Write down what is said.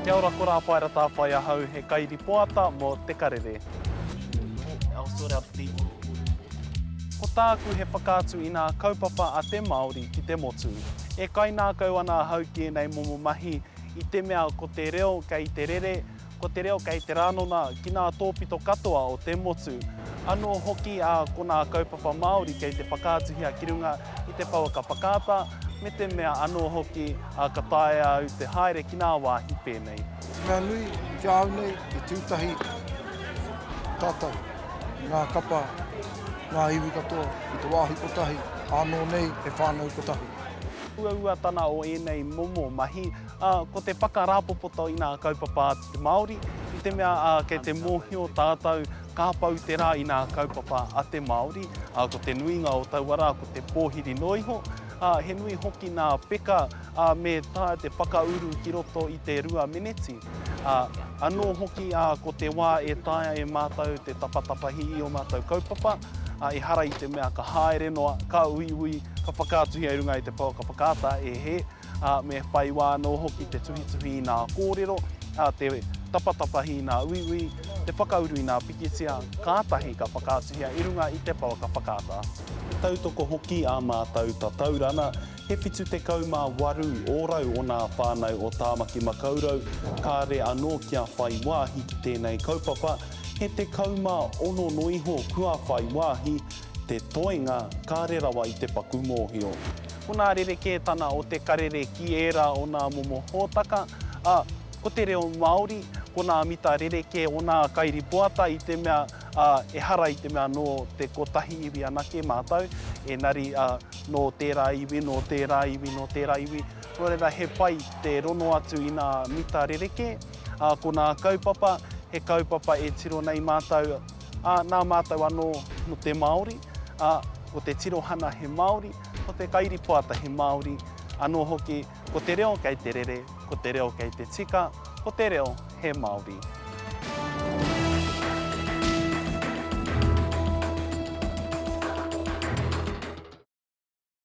Kia ora kora paera tā whai ahau he kairi poata mō Te Karere. I'll sort out the Ko tāku he whakaatu i ngā kaupapa a te Māori ki te motu. E kainākau ana hau ki nei momo mahi i te mea ko te reo kei te rere, ko te reo kei te rānona ki ngā tōpito katoa o te motu. Anō hoki ko ngā kaupapa Māori kei te whakaatuhia ki runga i te pauaka whakaata, me te mea anō hoki ka tae au te haere ki ngā wāhi pēnei. Ngā nui ki au nei i tūtahi tātou, ngā kapa, ngā iwi katoa, i te wāhi kotahi, anō nei e whānau kotahi. Ua tana o enei momo mahi, ko te whakarāpopoto i ngā kaupapa a te Māori, i te mea kei te mōhio tātou ka pau te rā i ngā kaupapa a te Māori, ko te nuinga o tauara, ko te pōhiri noiho, he nui hoki ngā peka me tā te whakauru ki roto i te rua meneti. Anō hoki ko te wā e taia e mātou te tapatapahi i o mātou kaupapa, e hara i te mea ka haere noa, ka uiui, ka whakaatuhia i runga i te pauaka whakaata e he, me whai wā anō hoki te tuhituhi i ngā kōrero, te tapatapahi i ngā uiui, te whakauru i ngā pikitia, kātahi ka whakaatuhia i runga i te pauaka whakaata. Tautoko hoki a mātou ta taurana, he whitu te kaumā waru ōrau o ngā whānau o Tāmaki Makaurau, ka re anō kia whai wāhi ki tēnei kaupapa, he te kaumā ono noiho kua whai wāhi, te toenga ka re rawa i te paku mōhio. Ko ngā rereke tana o te karere ki era o ngā momo hōtaka, ko te reo Māori, ko ngā mita rereke o ngā kairi poata i te mea e hara i te mea no te kotahi iwi anake mātou, e nari no tērā iwi, no tērā iwi, no tērā iwi. Nō reira he pai te rono atu i ngā mita rereke, ko ngā kaupapa, he kaupapa e tiro nei mātou, nā mātou anō no te Māori, ko te tirohana he Māori, ko te kairi poata he Māori, anō hoki ko te reo kei te rere, ko te reo kei te tika, ko te reo he Māori.